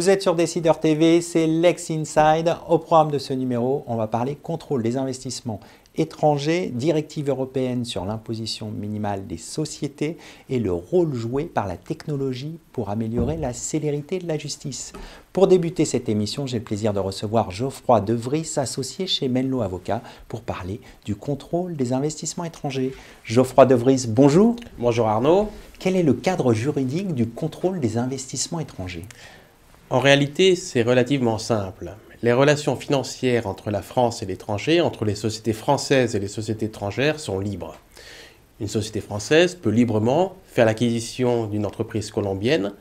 Vous êtes sur Décideur TV, c'est Lex Inside. Au programme de ce numéro, on va parler contrôle des investissements étrangers, directive européenne sur l'imposition minimale des sociétés et le rôle joué par la technologie pour améliorer la célérité de la justice. Pour débuter cette émission, j'ai le plaisir de recevoir Geoffroy De Vries, associé chez Menlo Avocats, pour parler du contrôle des investissements étrangers. Geoffroy De Vries, bonjour. Bonjour Arnaud. Quel est le cadre juridique du contrôle des investissements étrangers ? En réalité, c'est relativement simple. Les relations financières entre la France et l'étranger, entre les sociétés françaises et les sociétés étrangères, sont libres. Une société française peut librement faire l'acquisition d'une entreprise colombienne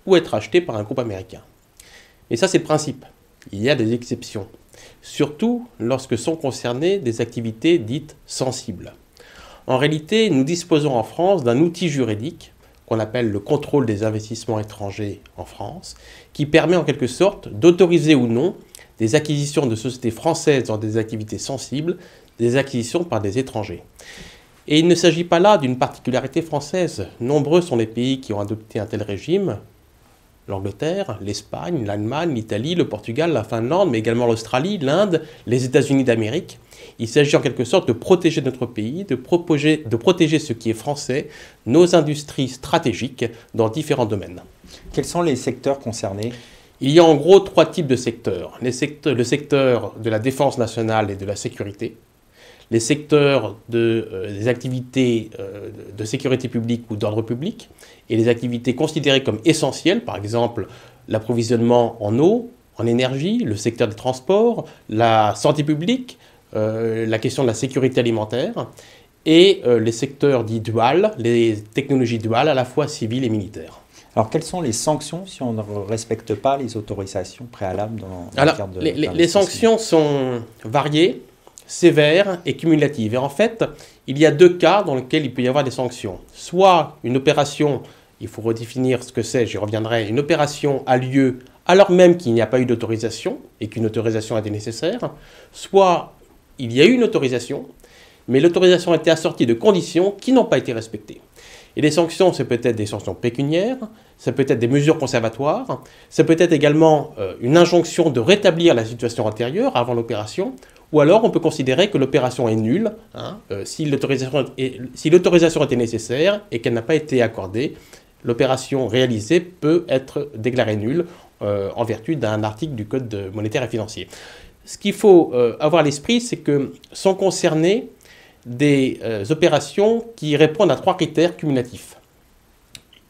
ou être achetée par un groupe américain. Mais ça, c'est le principe. Il y a des exceptions, surtout lorsque sont concernées des activités dites sensibles. En réalité, nous disposons en France d'un outil juridique qu'on appelle le contrôle des investissements étrangers en France, qui permet en quelque sorte d'autoriser ou non des acquisitions de sociétés françaises dans des activités sensibles, des acquisitions par des étrangers. Et il ne s'agit pas là d'une particularité française. Nombreux sont les pays qui ont adopté un tel régime: l'Angleterre, l'Espagne, l'Allemagne, l'Italie, le Portugal, la Finlande, mais également l'Australie, l'Inde, les États-Unis d'Amérique. Il s'agit en quelque sorte de protéger notre pays, de protéger ce qui est français, nos industries stratégiques dans différents domaines. Quels sont les secteurs concernés ? Il y a en gros trois types de secteurs. Le secteur de la défense nationale et de la sécurité, les secteurs des activités de sécurité publique ou d'ordre public, et les activités considérées comme essentielles, par exemple l'approvisionnement en eau, en énergie, le secteur des transports, la santé publique, la question de la sécurité alimentaire, et les secteurs dits duals, les technologies duales à la fois civiles et militaires. Alors, quelles sont les sanctions si on ne respecte pas les autorisations préalables dans le cadre de les sanctions sont variées, sévères et cumulatives. Et en fait, il y a deux cas dans lesquels il peut y avoir des sanctions. Soit une opération, il faut redéfinir ce que c'est, j'y reviendrai, une opération a lieu alors même qu'il n'y a pas eu d'autorisation et qu'une autorisation était nécessaire, soit il y a eu une autorisation, mais l'autorisation a été assortie de conditions qui n'ont pas été respectées. Et les sanctions, c'est peut-être des sanctions pécuniaires, ça peut être des mesures conservatoires, ça peut être également une injonction de rétablir la situation antérieure avant l'opération, ou alors on peut considérer que l'opération est nulle si l'autorisation était nécessaire et qu'elle n'a pas été accordée. L'opération réalisée peut être déclarée nulle en vertu d'un article du Code monétaire et financier. Ce qu'il faut avoir à l'esprit, c'est que sont concernées des opérations qui répondent à trois critères cumulatifs.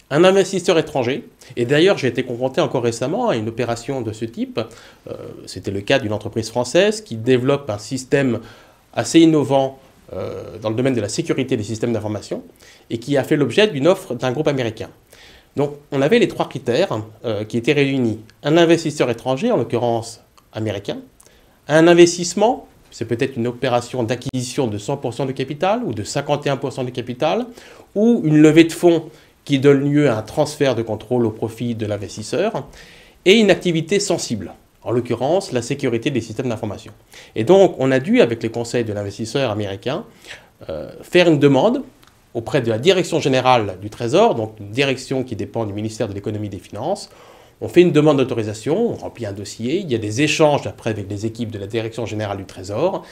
Un investisseur étranger, et d'ailleurs j'ai été confronté encore récemment à une opération de ce type, c'était le cas d'une entreprise française qui développe un système assez innovant dans le domaine de la sécurité des systèmes d'information et qui a fait l'objet d'une offre d'un groupe américain. Donc on avait les trois critères qui étaient réunis. Un investisseur étranger, en l'occurrence américain, un investissement, c'est peut-être une opération d'acquisition de 100% de capital ou de 51% de capital, ou une levée de fonds qui donne lieu à un transfert de contrôle au profit de l'investisseur, et une activité sensible, en l'occurrence la sécurité des systèmes d'information. Et donc on a dû, avec les conseils de l'investisseur américain, faire une demande auprès de la Direction générale du Trésor, donc une direction qui dépend du ministère de l'économie et des finances. On fait une demande d'autorisation, on remplit un dossier, il y a des échanges après avec les équipes de la Direction générale du Trésor,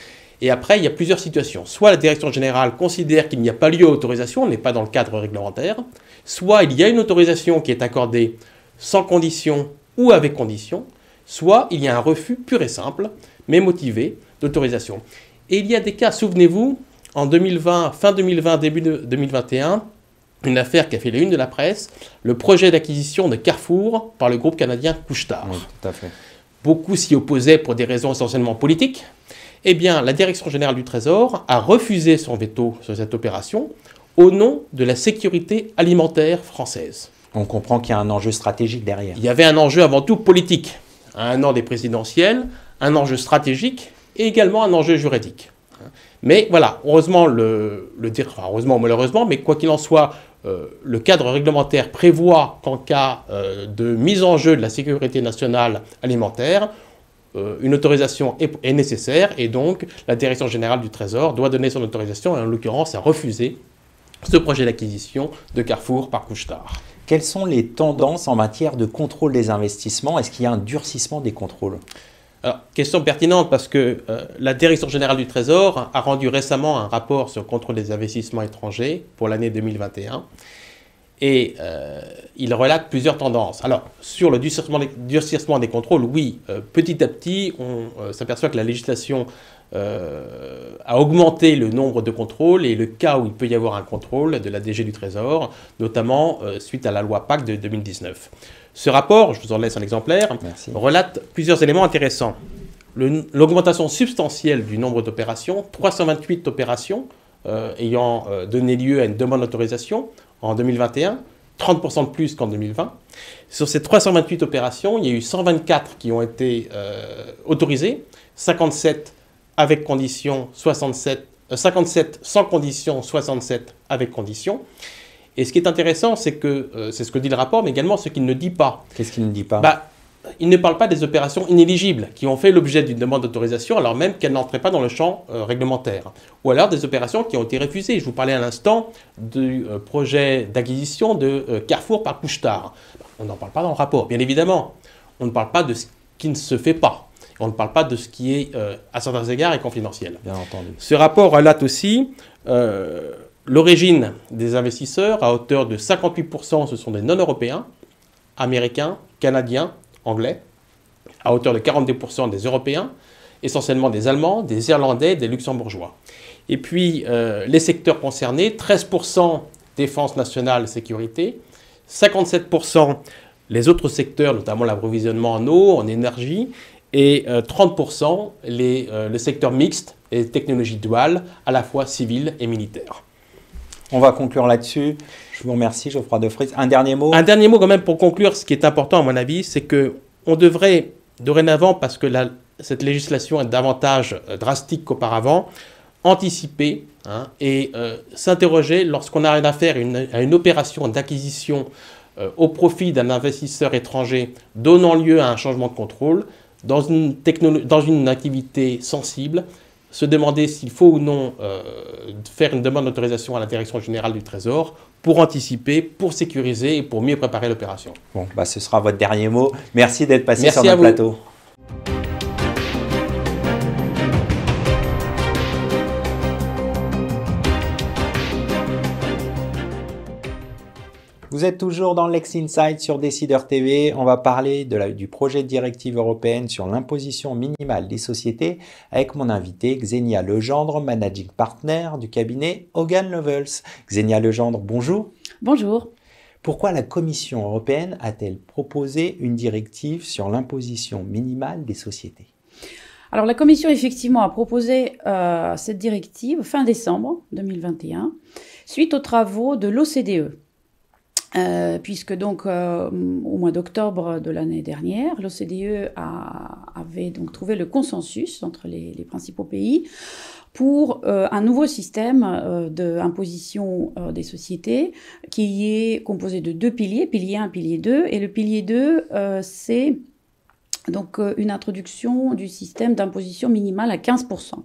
et après il y a plusieurs situations. Soit la Direction générale considère qu'il n'y a pas lieu à autorisation, on n'est pas dans le cadre réglementaire, soit il y a une autorisation qui est accordée sans condition ou avec condition, soit il y a un refus pur et simple, mais motivé, d'autorisation. Et il y a des cas, souvenez-vous, en 2020, fin 2020, début 2021, une affaire qui a fait la une de la presse, le projet d'acquisition de Carrefour par le groupe canadien Couche-Tard. Oui, tout à fait. Beaucoup s'y opposaient pour des raisons essentiellement politiques. Eh bien, la Direction générale du Trésor a refusé son veto sur cette opération au nom de la sécurité alimentaire française. On comprend qu'il y a un enjeu stratégique derrière. Il y avait un enjeu avant tout politique. À un an des présidentielles, un enjeu stratégique et également un enjeu juridique. Mais voilà, heureusement, heureusement ou malheureusement, mais quoi qu'il en soit, le cadre réglementaire prévoit qu'en cas de mise en jeu de la sécurité nationale alimentaire, une autorisation est nécessaire et donc la Direction générale du Trésor doit donner son autorisation et en l'occurrence a refusé ce projet d'acquisition de Carrefour par Couche-Tard. Quelles sont les tendances en matière de contrôle des investissements? Est-ce qu'il y a un durcissement des contrôles? Alors, question pertinente parce que la Direction générale du Trésor a rendu récemment un rapport sur le contrôle des investissements étrangers pour l'année 2021 et il relate plusieurs tendances. Alors, sur le durcissement des contrôles, oui, petit à petit, on s'aperçoit que la législation a augmenté le nombre de contrôles et le cas où il peut y avoir un contrôle de la DG du Trésor, notamment suite à la loi PAC de 2019. Ce rapport, je vous en laisse un exemplaire, Merci. relate plusieurs éléments intéressants. L'augmentation substantielle du nombre d'opérations, 328 opérations ayant donné lieu à une demande d'autorisation en 2021, 30% de plus qu'en 2020. Sur ces 328 opérations, il y a eu 124 qui ont été autorisées, 57 avec conditions, 57 sans conditions, 67 avec conditions. Et ce qui est intéressant, c'est que c'est ce que dit le rapport, mais également ce qu'il ne dit pas. Qu'est-ce qu'il ne dit pas? Il ne parle pas des opérations inéligibles qui ont fait l'objet d'une demande d'autorisation alors même qu'elles n'entraient pas dans le champ réglementaire. Ou alors des opérations qui ont été refusées. Je vous parlais à l'instant du projet d'acquisition de Carrefour par Couche-Tard. On n'en parle pas dans le rapport, bien évidemment. On ne parle pas de ce qui ne se fait pas. On ne parle pas de ce qui est, à certains égards, est confidentiel. Bien entendu. Ce rapport relate aussi l'origine des investisseurs à hauteur de 58%, ce sont des non-européens, américains, canadiens, anglais, à hauteur de 42% des Européens, essentiellement des Allemands, des Irlandais, des Luxembourgeois. Et puis, les secteurs concernés, 13% défense nationale, sécurité, 57% les autres secteurs, notamment l'approvisionnement en eau, en énergie, et 30% le secteur mixte et les technologies duales, à la fois civiles et militaires. On va conclure là-dessus. Je vous remercie, Geoffroy de Vries. Un dernier mot? Un dernier mot quand même pour conclure. Ce qui est important à mon avis, c'est qu'on devrait dorénavant, parce que cette législation est davantage drastique qu'auparavant, anticiper et s'interroger lorsqu'on a affaire à une opération d'acquisition au profit d'un investisseur étranger donnant lieu à un changement de contrôle dans une activité sensible, se demander s'il faut ou non faire une demande d'autorisation à la Direction générale du Trésor pour anticiper, pour sécuriser et pour mieux préparer l'opération. Bon, ce sera votre dernier mot. Merci d'être passé sur Merci notre plateau. Vous êtes toujours dans Lex Insight sur Décideur TV. On va parler du projet de directive européenne sur l'imposition minimale des sociétés avec mon invité Xenia Legendre, Managing Partner du cabinet Hogan Lovells. Xenia Legendre, bonjour. Bonjour. Pourquoi la Commission européenne a-t-elle proposé une directive sur l'imposition minimale des sociétés? Alors la Commission effectivement a proposé cette directive fin décembre 2021 suite aux travaux de l'OCDE. Puisque donc au mois d'octobre de l'année dernière, l'OCDE avait donc trouvé le consensus entre les principaux pays pour un nouveau système d'imposition des sociétés qui est composé de deux piliers, pilier 1, pilier 2, et le pilier 2 c'est donc une introduction du système d'imposition minimale à 15%.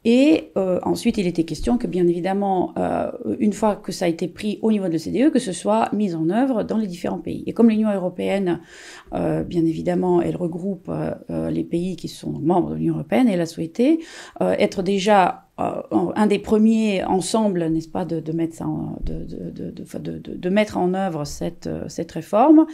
Et ensuite, il était question que, bien évidemment, une fois que ça a été pris au niveau de l'OCDE, que ce soit mis en œuvre dans les différents pays. Et comme l'Union européenne, bien évidemment, elle regroupe les pays qui sont membres de l'Union européenne, elle a souhaité être déjà un des premiers ensemble, n'est-ce pas, de mettre en œuvre cette réforme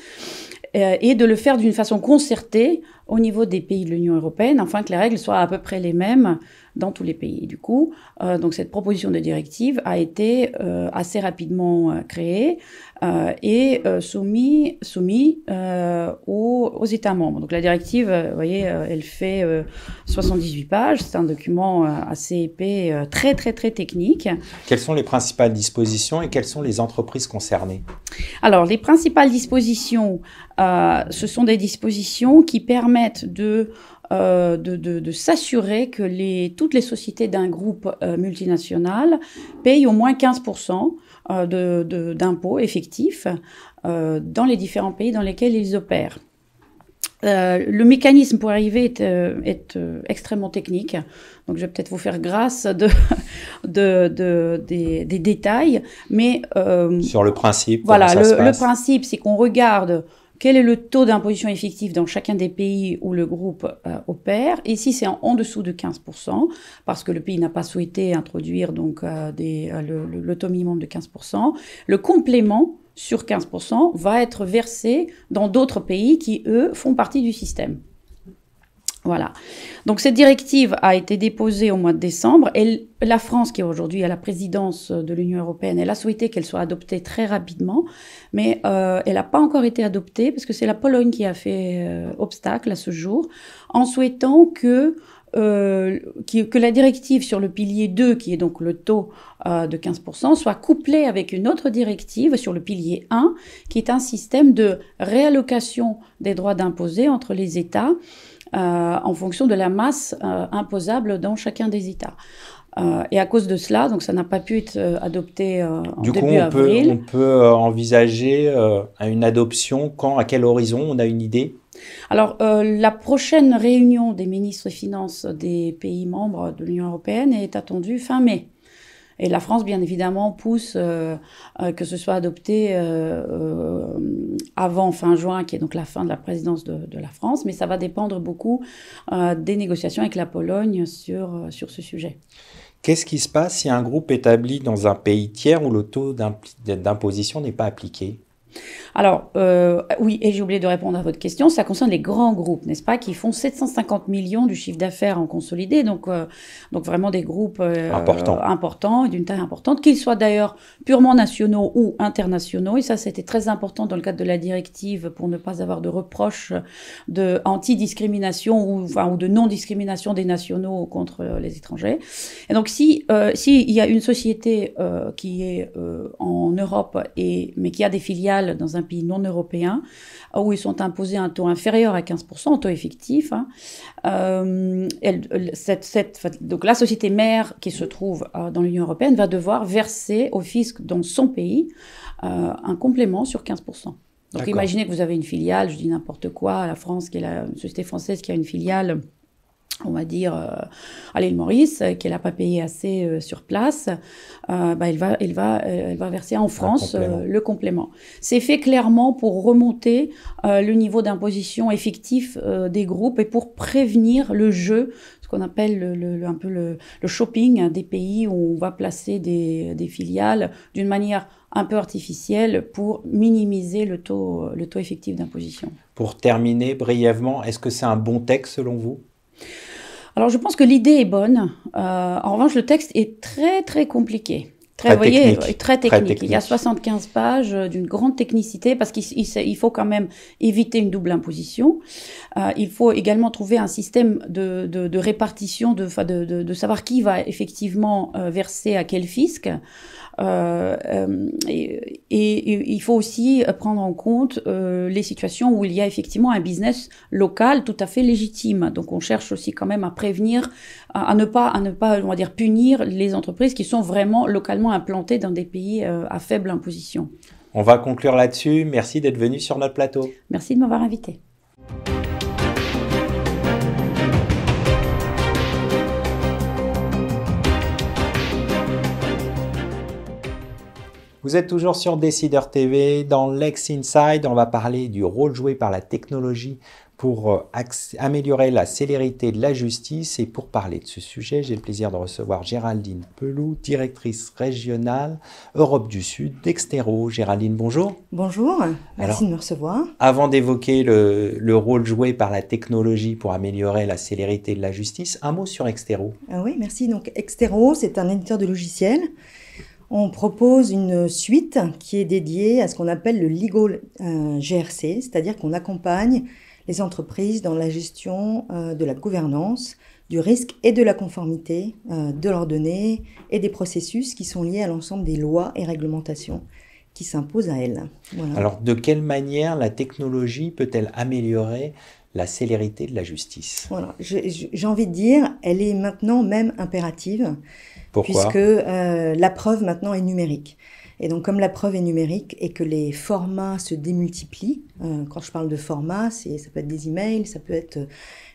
et de le faire d'une façon concertée au niveau des pays de l'Union européenne, afin que les règles soient à peu près les mêmes dans tous les pays. Et du coup, donc cette proposition de directive a été assez rapidement créée et soumise aux États membres. Donc la directive, vous voyez, elle fait 78 pages. C'est un document assez épais, très technique. Quelles sont les principales dispositions et quelles sont les entreprises concernées? Alors, les principales dispositions, ce sont des dispositions qui permettent de s'assurer que toutes les sociétés d'un groupe multinational payent au moins 15% d'impôts effectifs dans les différents pays dans lesquels ils opèrent. Le mécanisme pour arriver est extrêmement technique, donc je vais peut-être vous faire grâce des détails, mais sur le principe, voilà, comment ça se le passe? principe, c'est qu'on regarde quel est le taux d'imposition effectif dans chacun des pays où le groupe opère. Ici, c'est en dessous de 15%, parce que le pays n'a pas souhaité introduire donc, le taux minimum de 15%. Le complément sur 15% va être versé dans d'autres pays qui, eux, font partie du système. Voilà. Donc cette directive a été déposée au mois de décembre et la France, qui est aujourd'hui à la présidence de l'Union européenne, elle a souhaité qu'elle soit adoptée très rapidement, mais elle n'a pas encore été adoptée parce que c'est la Pologne qui a fait obstacle à ce jour en souhaitant que la directive sur le pilier 2, qui est donc le taux de 15%, soit couplée avec une autre directive sur le pilier 1, qui est un système de réallocation des droits d'imposer entre les États en fonction de la masse imposable dans chacun des États. Et à cause de cela, donc ça n'a pas pu être adopté en début avril. On peut envisager une adoption quand, à quel horizon, on a une idée? Alors, la prochaine réunion des ministres des Finances des pays membres de l'Union européenne est attendue fin mai. Et la France, bien évidemment, pousse que ce soit adopté avant fin juin, qui est donc la fin de la présidence de la France, mais ça va dépendre beaucoup des négociations avec la Pologne sur ce sujet. Qu'est-ce qui se passe si un groupe établi dans un pays tiers où le taux d'imposition n'est pas appliqué? Alors, oui, et j'ai oublié de répondre à votre question, ça concerne les grands groupes, n'est-ce pas, qui font 750 millions du chiffre d'affaires en consolidé, donc vraiment des groupes importants et d'une taille importante, qu'ils soient d'ailleurs purement nationaux ou internationaux, et ça c'était très important dans le cadre de la directive pour ne pas avoir de reproches de anti-discrimination ou de non-discrimination des nationaux contre les étrangers. Et donc s'il y a une société qui est en Europe, mais qui a des filiales dans un pays non européen, où ils sont imposés un taux inférieur à 15%, un taux effectif. Donc la société mère qui se trouve dans l'Union européenne va devoir verser au fisc dans son pays un complément sur 15%. Donc imaginez que vous avez une filiale, je dis n'importe quoi, à la France, qui est une société française qui a une filiale, on va dire, à l'île Maurice, qu'elle n'a pas payé assez sur place, elle va verser en France le complément. C'est fait clairement pour remonter le niveau d'imposition effectif des groupes et pour prévenir le jeu, ce qu'on appelle un peu le shopping des pays où on va placer des filiales d'une manière un peu artificielle pour minimiser le taux effectif d'imposition. Pour terminer brièvement, est-ce que c'est un bon texte selon vous ? Alors, je pense que l'idée est bonne. En revanche, le texte est très, très compliqué. Très technique. Il y a 75 pages d'une grande technicité parce qu'il faut quand même éviter une double imposition. Il faut également trouver un système de répartition, de savoir qui va effectivement verser à quel fisc. Et il faut aussi prendre en compte les situations où il y a effectivement un business local tout à fait légitime. Donc on cherche aussi quand même à prévenir, à ne pas on va dire punir les entreprises qui sont vraiment localement implantées dans des pays à faible imposition. On va conclure là-dessus. Merci d'être venu sur notre plateau. Merci de m'avoir invité. Vous êtes toujours sur Décideur TV. Dans Lex Inside, on va parler du rôle joué par la technologie pour améliorer la célérité de la justice. Et pour parler de ce sujet, j'ai le plaisir de recevoir Géraldine Pelou, directrice régionale Europe du Sud d'Extero. Géraldine, bonjour. Bonjour, merci de me recevoir. Avant d'évoquer le rôle joué par la technologie pour améliorer la célérité de la justice, un mot sur Extero. Oui, merci. Donc Extero, c'est un éditeur de logiciels. On propose une suite qui est dédiée à ce qu'on appelle le Legal GRC, c'est-à-dire qu'on accompagne les entreprises dans la gestion de la gouvernance, du risque et de la conformité de leurs données et des processus qui sont liés à l'ensemble des lois et réglementations qui s'imposent à elles. Voilà. Alors, de quelle manière la technologie peut-elle améliorer la célérité de la justice ? Voilà, j'ai envie de dire, elle est maintenant même impérative. Pourquoi ? Puisque la preuve maintenant est numérique. Et donc, comme la preuve est numérique et que les formats se démultiplient, quand je parle de format, ça peut être des emails, ça peut être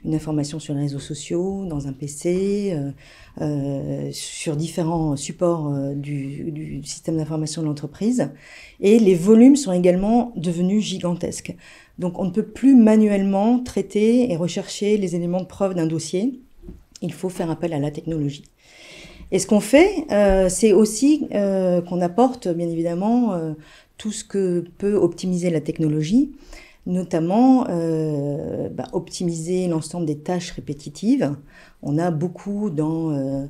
une information sur les réseaux sociaux, dans un PC, sur différents supports du système d'information de l'entreprise. Et les volumes sont également devenus gigantesques. Donc, on ne peut plus manuellement traiter et rechercher les éléments de preuve d'un dossier. Il faut faire appel à la technologie. Et ce qu'on fait, c'est aussi qu'on apporte, bien évidemment, tout ce que peut optimiser la technologie, notamment optimiser l'ensemble des tâches répétitives. On a beaucoup dans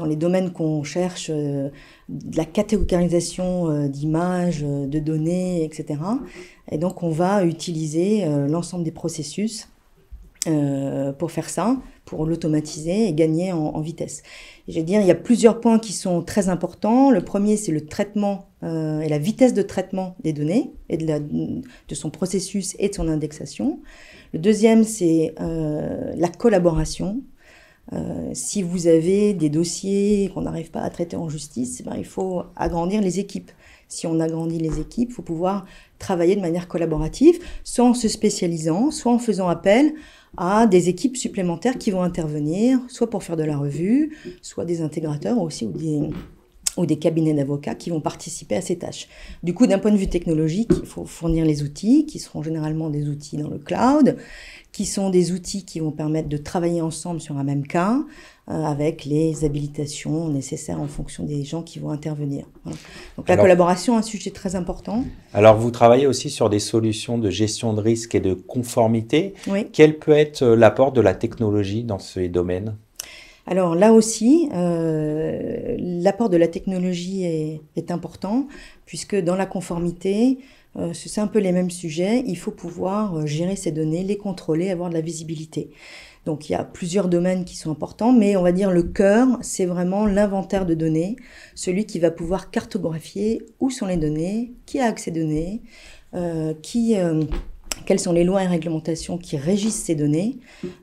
les domaines qu'on cherche, de la catégorisation d'images, de données, etc. Et donc, on va utiliser l'ensemble des processus pour faire ça, pour l'automatiser et gagner en vitesse. Et je veux dire, il y a plusieurs points qui sont très importants. Le premier, c'est le traitement et la vitesse de traitement des données et de son processus et de son indexation. Le deuxième, c'est la collaboration. Si vous avez des dossiers qu'on n'arrive pas à traiter en justice, il faut agrandir les équipes. Si on agrandit les équipes, il faut pouvoir travailler de manière collaborative, soit en se spécialisant, soit en faisant appel à des équipes supplémentaires qui vont intervenir, soit pour faire de la revue, soit des intégrateurs aussi ou des cabinets d'avocats qui vont participer à ces tâches. Du coup, d'un point de vue technologique, il faut fournir les outils, qui seront généralement des outils dans le cloud, qui sont des outils qui vont permettre de travailler ensemble sur un même cas, avec les habilitations nécessaires en fonction des gens qui vont intervenir. Voilà. Donc la collaboration est un sujet très important. Alors vous travaillez aussi sur des solutions de gestion de risque et de conformité. Oui. Quel peut être l'apport de la technologie dans ces domaines ? Alors là aussi, l'apport de la technologie est important, puisque dans la conformité, c'est un peu les mêmes sujets. Il faut pouvoir gérer ces données, les contrôler, avoir de la visibilité. Donc il y a plusieurs domaines qui sont importants, mais on va dire le cœur, c'est vraiment l'inventaire de données, celui qui va pouvoir cartographier où sont les données, qui a accès aux données, quelles sont les lois et réglementations qui régissent ces données.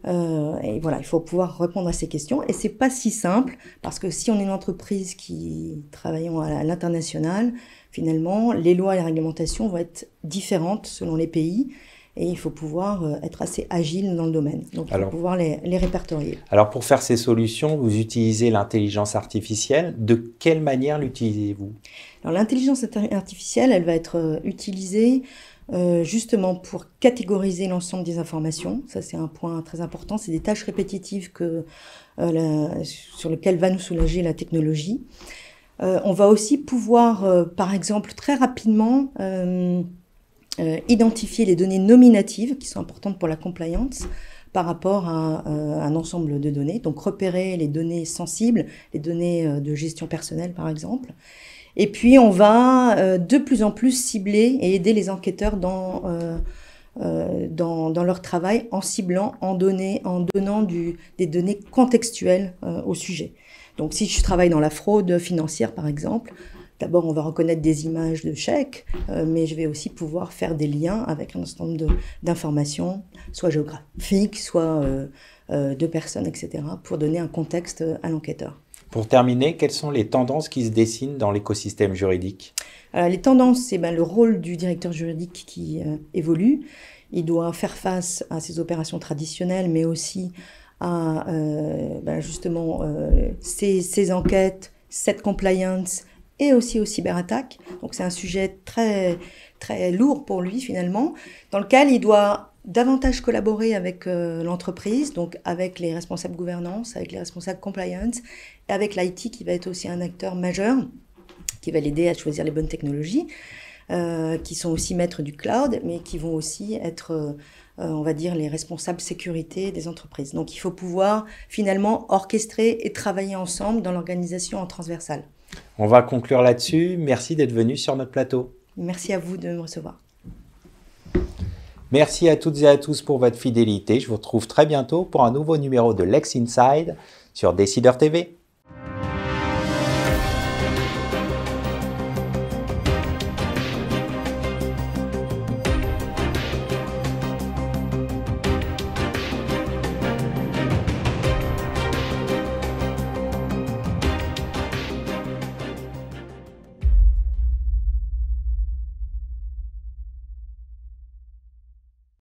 Et voilà, il faut pouvoir répondre à ces questions. Et c'est pas si simple, parce que si on est une entreprise qui travaillons à l'international, finalement, les lois et les réglementations vont être différentes selon les pays. Et il faut pouvoir être assez agile dans le domaine. Donc, il faut pouvoir les répertorier. Alors, pour faire ces solutions, vous utilisez l'intelligence artificielle. De quelle manière l'utilisez-vous ? Alors, l'intelligence artificielle, elle va être utilisée justement pour catégoriser l'ensemble des informations. Ça, c'est un point très important. C'est des tâches répétitives sur lesquelles va nous soulager la technologie. On va aussi pouvoir, par exemple, très rapidement identifier les données nominatives qui sont importantes pour la compliance par rapport à un ensemble de données. Donc, repérer les données sensibles, les données de gestion personnelle, par exemple. Et puis, on va de plus en plus cibler et aider les enquêteurs dans leur travail en ciblant, en donnant des données contextuelles au sujet. Donc, si je travaille dans la fraude financière, par exemple, d'abord, on va reconnaître des images de chèques, mais je vais aussi pouvoir faire des liens avec un ensemble d'informations, soit géographiques, soit de personnes, etc., pour donner un contexte à l'enquêteur. Pour terminer, quelles sont les tendances qui se dessinent dans l'écosystème juridique ? Alors, les tendances, c'est le rôle du directeur juridique qui évolue. Il doit faire face à ces opérations traditionnelles, mais aussi à justement ces enquêtes, cette compliance et aussi aux cyberattaques. Donc c'est un sujet très, très lourd pour lui finalement, dans lequel il doit davantage collaborer avec l'entreprise, donc avec les responsables gouvernance, avec les responsables compliance, et avec l'IT qui va être aussi un acteur majeur, qui va l'aider à choisir les bonnes technologies, qui sont aussi maîtres du cloud, mais qui vont aussi être, on va dire, les responsables sécurité des entreprises. Donc il faut pouvoir finalement orchestrer et travailler ensemble dans l'organisation en transversale. On va conclure là-dessus. Merci d'être venu sur notre plateau. Merci à vous de me recevoir. Merci à toutes et à tous pour votre fidélité. Je vous retrouve très bientôt pour un nouveau numéro de Lex Inside sur Décideur TV.